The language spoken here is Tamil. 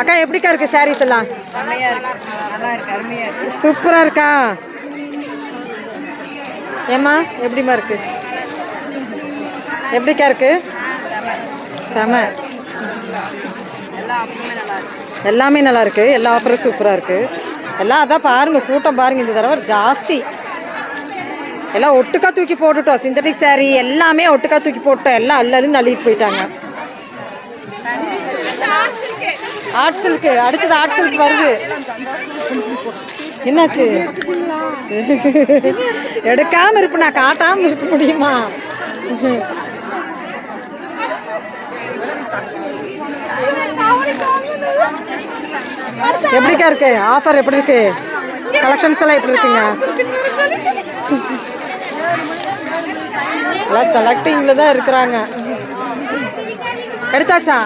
அக்கா எப்படிக்கா இருக்குது சாரீஸ் எல்லாம்? செம்மையாக இருக்குது, நல்லா இருக்குது, அருமையாக இருக்குது. சூப்பராக இருக்கா? ஏம்மா எப்படிம்மா இருக்குது? எப்படிக்கா இருக்குது? செம. எல்லாமே நல்லா இருக்குது. எல்லா ஆஃபரும் சூப்பராக இருக்குது. எல்லாம் அதான் பாருங்கள், கூட்டம் பாருங்கள். இந்த தடவை ஜாஸ்தி. எல்லாம் ஒட்டுக்கா தூக்கி போட்டுட்டோம். சிந்தட்டிக் சாரீ எல்லாமே ஒட்டுக்கா தூக்கி போட்டோம். எல்லாம் அள்ளு அள்ளிட்டு போயிட்டாங்க. ஆர்ட் சில்க்கு அடுத்தது ஆர்ட் சில்க் வருது. என்னாச்சு? எடுக்காமல் இருப்பு, நான் காட்டாமல் இருக்க முடியுமா? எப்படிக்கா இருக்கு ஆஃபர்? எப்படி இருக்கு கலெக்ஷன்ஸ் எல்லாம்? எப்படி இருக்குங்க? எல்லாம் செலக்டிங்கில் தான் இருக்கிறாங்க. எடுத்தாச்சா?